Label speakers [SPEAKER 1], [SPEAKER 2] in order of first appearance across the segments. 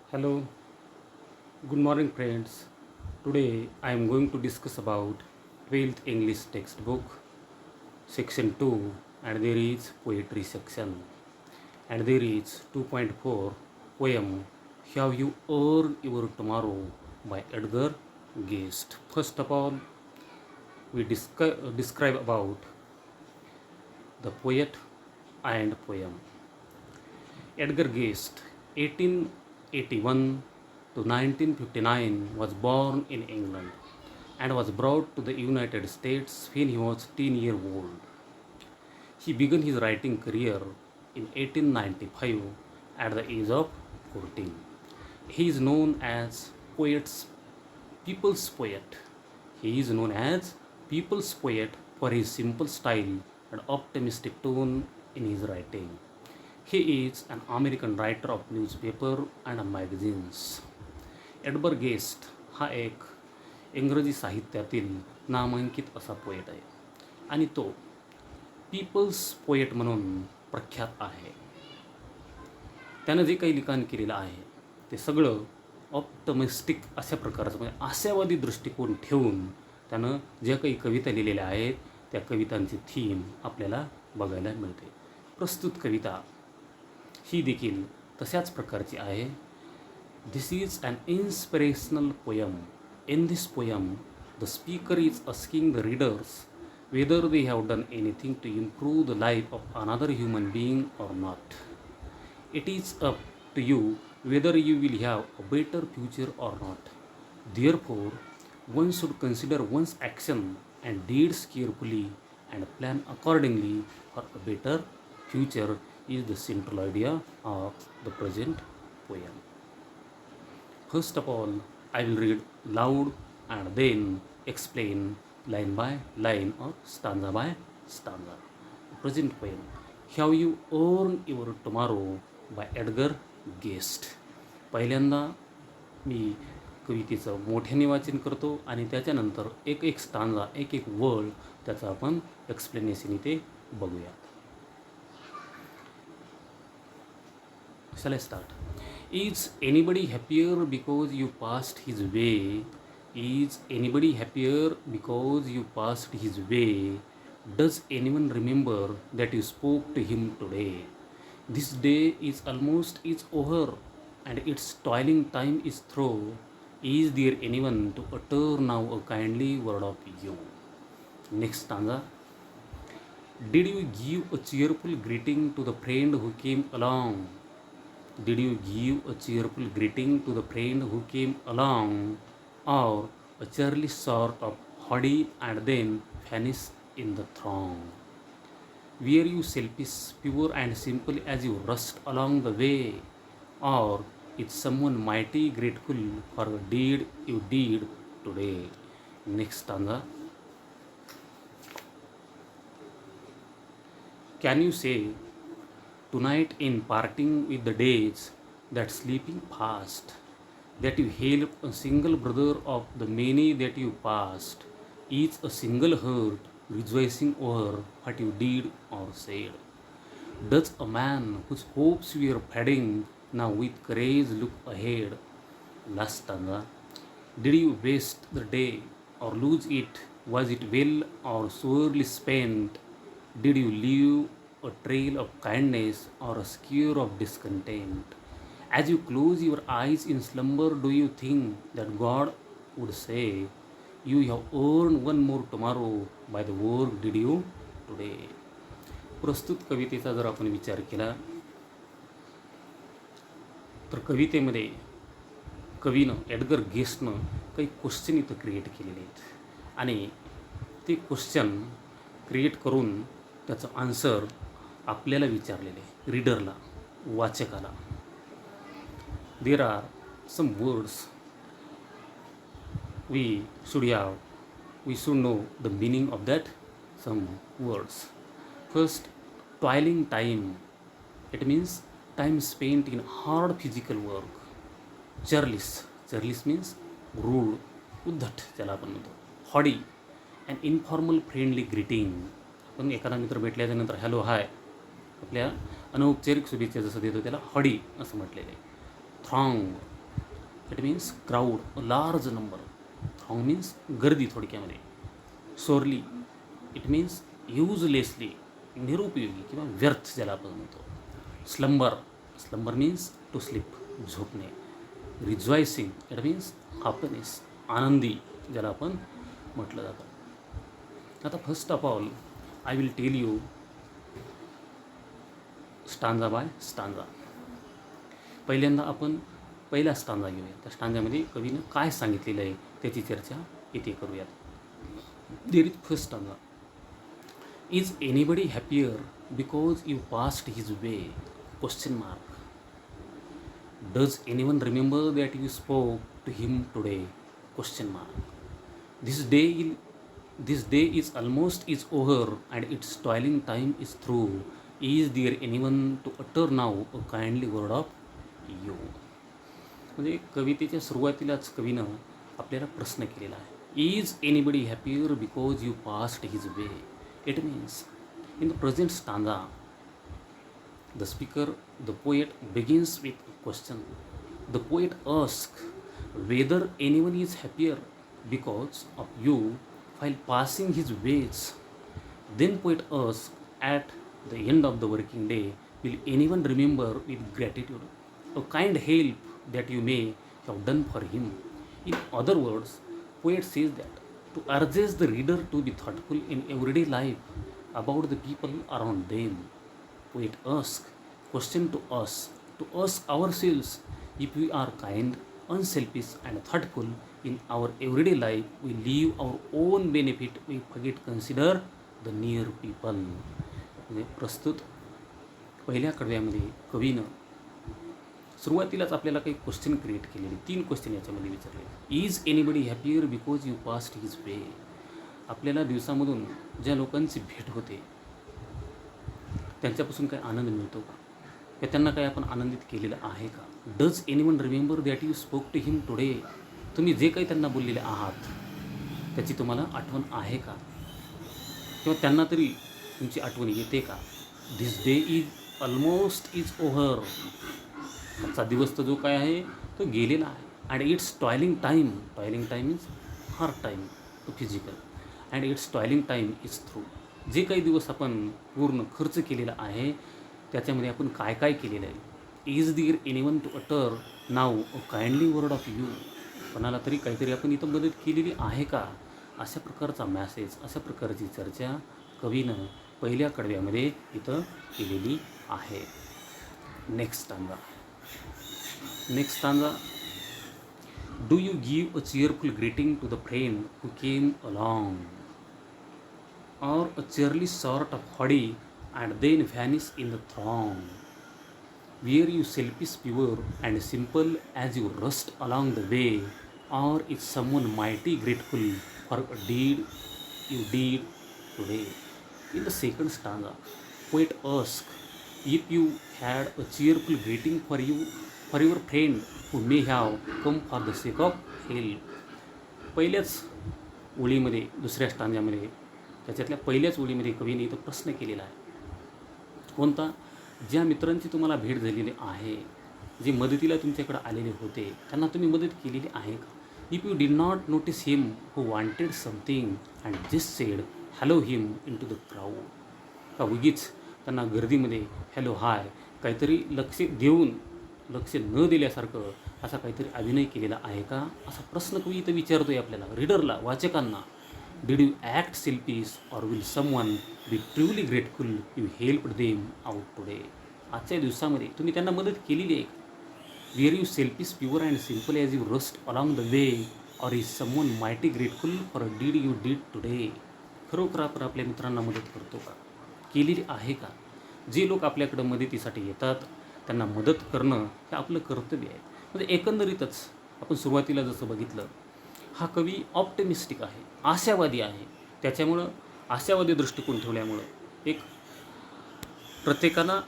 [SPEAKER 1] Hello, good morning friends. Today I am going to discuss about 12th English textbook section 2, and there is poetry section, and there is 2.4 poem Have You Earned Your Tomorrow by Edgar Guest. First of all, we describe about the poet and poem. Edgar Guest, 1881 to 1959, was born in England and was brought to the United States when he was 10 years old. He began his writing career in 1895 at the age of 14. He is known as people's poet. He is known as people's poet for his simple style and optimistic tone in his writing. He is an American writer of newspaper and magazines. Edgar Guest हा एक इंग्रजी साहित्यातील नामांकित असा poet आहे आणि तो people's poet म्हणून प्रख्यात आहे. त्यानं जे काही लिखाण केलेलं आहे ते सगळं ऑप्टमिस्टिक अशा प्रकारचं म्हणजे आशावादी दृष्टिकोन ठेवून त्यानं ज्या काही कविता लिहिलेल्या आहेत त्या कवितांची थीम आपल्याला बघायला मिळते. प्रस्तुत कविता ही देखील तशाच प्रकारची आहे. This is an inspirational poem. In this poem, the speaker is asking the readers whether they have done anything to improve the life of another human being or not. It is up to you whether you will have a better future or not. Therefore, one should consider one's action and deeds carefully and plan accordingly for a better future is the central idea of the present poem. First of all, I will read loud and then explain line by line or stanza by stanza. Present poem, Have You Earned Your Tomorrow by Edgar Guest. पहिल्यांदा मी कवितेचं मोठ्याने वाचन करतो आणि त्याच्यानंतर एक एक stanza एक एक वर्ड त्याचं आपण एक्सप्लेनेशन इथे बघूया. Shall I start? Is anybody happier because you passed his way? Is anybody happier because you passed his way? Does anyone remember that you spoke to him today? This day is almost over and its toiling time is through. Is there anyone to utter now a kindly word of you? Next stanza. Did you give a cheerful greeting to the friend who came along? Did you give a cheerful greeting to the friend who came along, or a churlish sort of howdy and then vanished in the throng? Were you selfish, pure and simple as you rushed along the way, or is someone mighty grateful for a deed you did today? Next stanza. Can you say tonight in parting with the days that sleeping fast, that you helped a single brother of the many that you passed, each a single heart rejoicing over what you did or said? Does a man whose hopes were fading now with courage look ahead? Last stanza. Did you waste the day or lose it? Was it well or sorely spent? Did you leave a trail of kindness or a skewer of discontent? As you close your eyes in slumber, do you think that God would say, You have earned one more tomorrow by the work did you today? प्रस्तुत कवितेचा जर आपण विचार केला तर कवितेमध्ये कवीनं Edgar गेस्टनं काही question इथं क्रिएट केलेले आहेत आणि ते क्वेश्चन क्रिएट करून त्याचं आन्सर आपल्याला विचारलेले आहे, रीडरला, वाचकाला. There are some words we should know the meaning of that some words. First, toiling time. It means time spent in hard physical work. Churlish means rude, उद्धट त्याला आपण म्हणतो. Howdy, and informal friendly greeting. आपण एखादा मित्र भेटल्याच्यानंतर hello hi आपल्या अनौपचारिक शुभेच्छा जसं देतो त्याला हॉडी असं म्हटलेलं आहे. Throng, it means crowd, a large number. Throng means गर्दी थोडक्यामध्ये. सोरली इट मीन्स युजलेसली, निरुपयोगी किंवा व्यर्थ ज्याला आपण म्हणतो. Slumber, slumber means to sleep, झोपणे. रिजॉयसिंग इट मीन्स हॅपीनेस, आनंदी ज्याला आपण म्हटलं जातं. आता first of all I will tell you stanza by stanza. पहिल्यांदा आपण पहिला स्टांजा घेऊया. त्या स्टांजामध्ये कवीनं काय सांगितलेलं आहे त्याची चर्चा इथे करूयात. There is first stanza. Is anybody happier because you passed his way? Question mark. Does anyone remember that you spoke to him today? Question mark. This day is almost is over and its toiling time is through. Is there anyone to utter now a kindly word of you? म्हणजे कवितेच्या सुरुवातीलाच कवीनं आपल्याला प्रश्न केलेला आहे. Is anybody happier because you passed his way? It means in the present stanza the poet begins with a question. The poet asks whether anyone is happier because of you while passing his ways. Then poet asks, at the end of the working day, will anyone remember with gratitude a kind help that you may have done for him? In other words, poet says that to urge the reader to be thoughtful in everyday life about the people around them. Poet asks question to ask ourselves if we are kind, unselfish and thoughtful in our everyday life, we leave our own benefit, we forget consider the near people. म्हणजे प्रस्तुत पहिल्या कडव्यामध्ये कवीनं सुरुवातीलाच आपल्याला काही question create केलेले. 3 question याच्यामध्ये विचारले. Is anybody happier because you passed his वे? आपल्याला दिवसामधून ज्या लोकांची भेट होते त्यांच्यापासून काही आनंद मिळतो का? किंवा त्यांना काही आपण आनंदित केलेलं आहे का? Does anyone remember that you spoke to him today? तुम्ही जे काही त्यांना बोललेले आहात त्याची तुम्हाला आठवण आहे का? किंवा त्यांना तरी तुमची आठवण येते का? This day is almost is over. आजचा दिवस तर जो काय आहे तो गेलेला आहे. And it's toiling time is hard time to physical. And it's toiling time is through. जे काही दिवस आपण पूर्ण खर्च केलेला आहे त्याच्यामध्ये आपण काय काय केलेलं आहे. Is there anyone to utter now a kindly word of you? कोणाला तरी काहीतरी आपण इथं मदत केलेली आहे का? अशा प्रकारचा मॅसेज, अशा प्रकारची चर्चा कवीनं पहिल्या कडव्यामध्ये इथं केलेली आहे. Next stanza. Do you give a cheerful greeting to the friend who came along, or a cheerly sort of howdy and then vanish in the throng? Were you selfish, pure and simple as you rushed along the way, or is someone mighty grateful for a deed you did today? In the second stanza, poet asks if you had a cheerful greeting for your friend who may have come for the sake of help. पहिल्याच ओळीमध्ये, दुसऱ्या स्टांजामध्ये, त्याच्यातल्या पहिल्याच ओळीमध्ये कवीने इथं प्रश्न केलेला आहे. कोणता? ज्या मित्रांची तुम्हाला भेट झालेली आहे, जे मदतीला तुमच्याकडे आलेले होते, त्यांना तुम्ही मदत केलेली आहे का? If you did not notice him who wanted something and just said hello him in to the crowd. का उगीच त्यांना गर्दीमध्ये हॅलो हाय काहीतरी लक्ष न दिल्यासारखं असा काहीतरी अभिनय केलेला आहे का? असा प्रश्न कवी इथं विचारतो आहे आपल्याला, रीडरला, वाचकांना. Did you act selfish or will someone be truly grateful you helped them out today? आजच्या दिवसामध्ये तुम्ही त्यांना मदत केलेली आहे. Were you selfish, pure and simple as you rust along the way, or is someone mighty grateful for a deed you did today? खरोखर आपण आपल्या मित्रांना मदत करतो का? केलेली आहे का? जे लोक आपल्याकडं मदतीसाठी येतात त्यांना मदत करणं हे आपलं कर्तव्य आहे. म्हणजे एकंदरीतच आपण सुरुवातीला जसं बघितलं, हा कवी ऑप्टिमिस्टिक आहे, आशावादी आहे. त्याच्यामुळं आशावादी दृष्टिकोन ठेवल्यामुळं एक प्रत्येकाला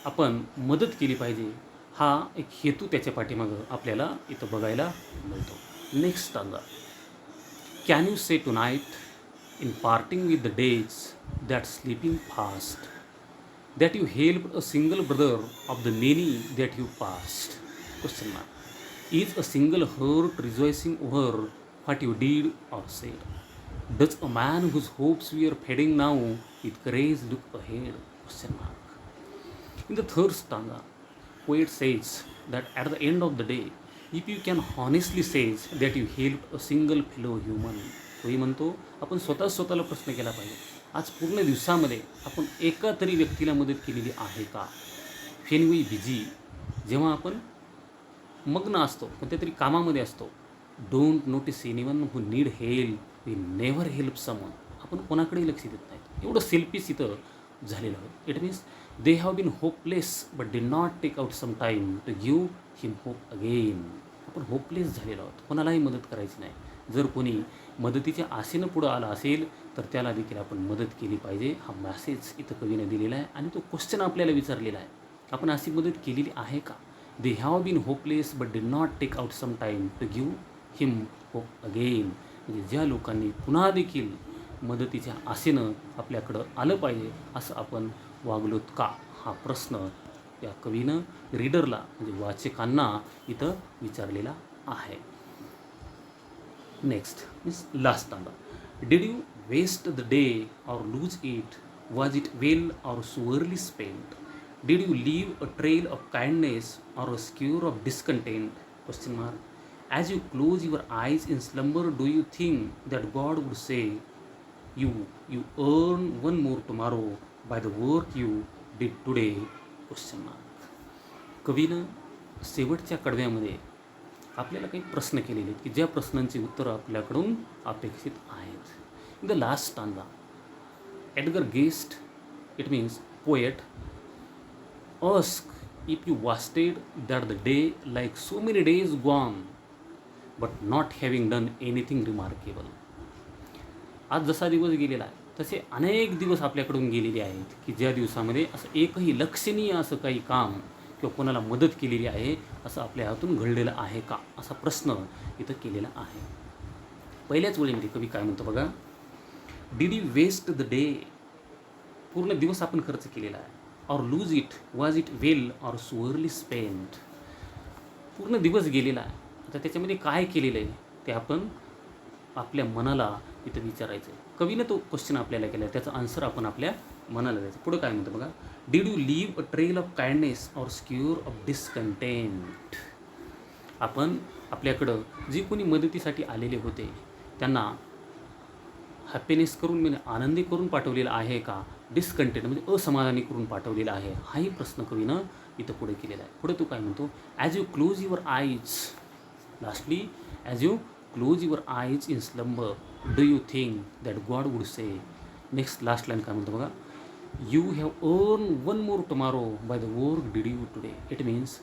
[SPEAKER 1] आपण मदत केली पाहिजे हा एक हेतू त्याच्या पाठीमागं आपल्याला इथं बघायला मिळतो. Next stanza. Can you say tonight in parting with the days that sleeping fast that you helped a single brother of the many that you passed? Question mark. Is a single heart rejoicing over what you did or said? Does a man whose hopes were fading now with courage look ahead? Question mark. In the third stanza, poet says that at the end of the day, if you can honestly say that you helped a single fellow human, तोही म्हणतो आपण स्वतःला प्रश्न केला पाहिजे, आज पूर्ण दिवसामध्ये आपण एका तरी व्यक्तीला मदत केलेली आहे का? वेन वी बिझी, जेव्हा आपण मग्न असतो कोणत्या तरी कामामध्ये असतो, don't notice anyone who need help, we never help someone, आपण कोणाकडेही लक्ष देत नाहीत. एवढं सेल्फिश इथं झालेलं आहे. It means they have been hopeless but did not take out some time to give him hope again. आपण होपलेस झालेलो आहोत, कोणालाही मदत करायची नाही. जर कोणी मदतीच्या आशेनं पुढं आला असेल तर त्याला देखील आपण मदत केली पाहिजे. हा मॅसेज इथं कवीने दिलेला आहे आणि तो क्वेश्चन आपल्याला विचारलेला आहे, आपण अशी मदत केलेली आहे का? They have been hopeless but did not take out some time to give him hope again. म्हणजे ज्या लोकांनी पुन्हा देखील मदतीच्या आशेनं आपल्याकडं आलं पाहिजे असं आपण वागलोत का, हा प्रश्न या कवीनं रीडरला म्हणजे वाचकांना इथं विचारलेला आहे. Next means last stanza. Did you waste the day or lose it, was it well or sorely spent? Did you leave a trail of kindness or a skewer of discontent? Question mark. As you close your eyes in slumber, do you think that God would say, you earn one more tomorrow by the work you did today? Question mark. कवीनं शेवटच्या कडव्यामध्ये आपल्याला काही प्रश्न केलेले आहेत की ज्या प्रश्नांची उत्तरं आपल्याकडून अपेक्षित आहेत. In the last stanza, Edgar guest, it means poet, ask if you wasted that the day like so many days gone but not having done anything remarkable. आज जसा दिवस गेलेला आहे तसे अनेक दिवस आपल्याकडून गेलेले आहेत की ज्या दिवसामध्ये असं एकही लक्षणीय असं काही काम किंवा कोणाला मदत केलेली आहे असं आपल्या हातून घडलेलं आहे का, असा प्रश्न इथं केलेला आहे. पहिल्याच वेळेमध्ये कवी काय म्हणतो बघा, did you waste the day, पूर्ण दिवस आपण खर्च केलेला आहे. Or lose it, was it well or sorely spent, पूर्ण दिवस गेलेला आहे. आता त्याच्यामध्ये काय केलेलं आहे ते आपण आपल्या मनाला इथं विचारायचं आहे. कवीनं तो क्वेश्चन आपल्याला केला आहे, त्याचा आन्सर आपण आपल्या मनाला द्यायचं. पुढं काय म्हणतं बघा, did you leave a trail of kindness और स्क्युअर ऑफ डिस्कंटेंट. आपण आपल्याकडं जे कोणी मदतीसाठी आलेले होते त्यांना हॅपीनेस करून म्हणजे आनंदी करून पाठवलेला आहे का, डिस्कंटेंट म्हणजे असमाधानी करून पाठवलेला आहे, हाही प्रश्न कवीनं इथं पुढे केलेला आहे. पुढे तो काय म्हणतो, as you close your eyes, lastly as you close your eyes in slumber do you think that God would say. Next last line काय म्हणतो बघा, you have earn one more tomorrow by the work did you today. It means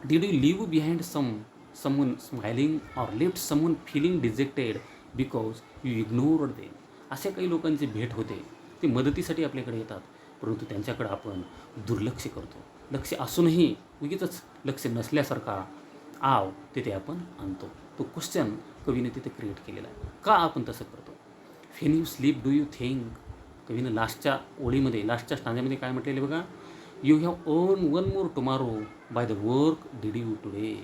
[SPEAKER 1] did you leave behind someone smiling or left someone feeling dejected because you ignored them. अशा काही लोकांची भेट होते, ते मदतीसाठी आपल्याकडे येतात परंतु त्यांच्याकडे आपण दुर्लक्ष करतो. लक्ष असूनही उगीच लक्ष नसल्यासारखा आव तिथे आपण आणतो. तो क्वेश्चन कवीने तिथे क्रिएट केलेला आहे, का आपण तसं करतो. When you sleep do you think, कवीनं लास्टच्या ओळीमध्ये लास्टच्या स्टांजामध्ये काय म्हटलेलं बघा, you have earn one more tomorrow by the work did you today.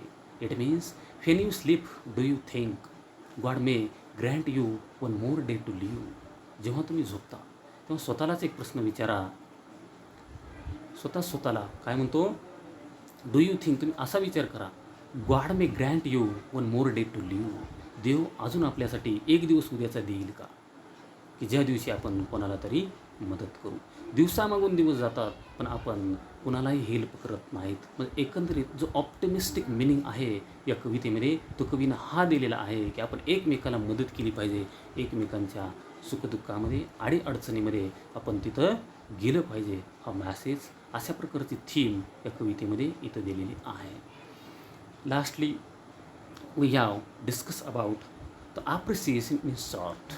[SPEAKER 1] It means when you sleep do you think God may grant you one more day to live. जेव्हा तुम्ही झोपता तेव्हा स्वतःलाच एक प्रश्न विचारा, स्वतःला काय म्हणतो, डू यू थिंक, तुम्ही असा विचार करा, God may grant you one more day to live. देव अजून आपल्यासाठी एक दिवस उद्याचा देईल का, की ज्या दिवशी आपण कोणाला तरी मदत करू. दिवसामागून दिवस जातात पण आपण कुणालाही हेल्प करत नाहीत. मग एकंदरीत जो ऑप्टिमिस्टिक मिनिंग आहे या कवितेमध्ये तो कवीनं हा दिलेला आहे की आपण एकमेकाला मदत केली पाहिजे, एकमेकांच्या सुखदुःखामध्ये अडीअडचणीमध्ये आपण तिथं गेलं पाहिजे. हा मॅसेज अशा प्रकारची थीम या कवितेमध्ये इथं दिलेली आहे. Lastly we have discuss about the appreciation in short.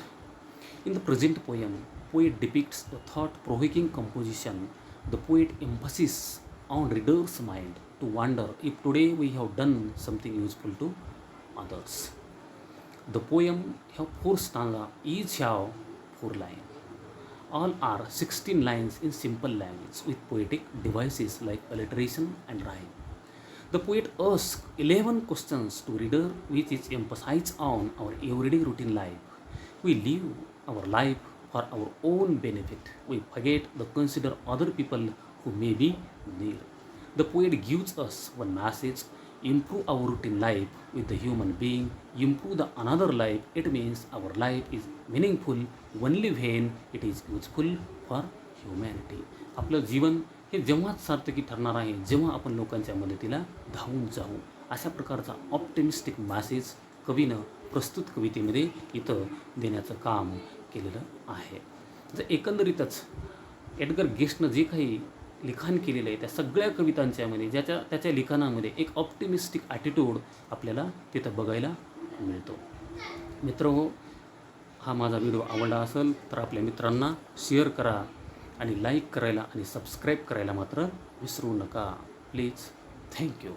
[SPEAKER 1] In the present poem, poet depicts a thought-provoking composition. The poet emphasis on reader's mind to wonder if today we have done something useful to others. The poem have 4 stanzas, each have 4 lines. All are 16 lines in simple language with poetic devices like alliteration and rhyme. The poet asks 11 questions to reader which is emphasized on our everyday routine life. We live our life for our own benefit. We forget to consider other people who may be near. The poet gives us one message: improve our routine life with the human being, improve the another life. It means our life is meaningful only when it is useful for humanity. आपलं जीवन हे जेव्हाच सार्थकी ठरणार आहे जेव्हा आपण लोकांच्या मदतीला धावून जाऊ. अशा प्रकारचा ऑप्टिमिस्टिक मॅसेज कवीनं प्रस्तुत कवितेमध्ये इथं देण्याचं काम केलेलं आहे. जर एकंदरीतच एडगर गेस्टनं जे काही लिखाण केलेलं आहे त्या सगळ्या कवितांच्यामध्ये त्याच्या लिखाणामध्ये एक ऑप्टिमिस्टिक ॲटिट्यूड आपल्याला तिथं बघायला मिळतो. मित्रहो, हा माझा व्हिडिओ आवडला असेल तर आपल्या मित्रांना शेअर करा आणि लाईक करायला आणि सबस्क्राईब करायला मात्र विसरू नका प्लीज. थँक्यू.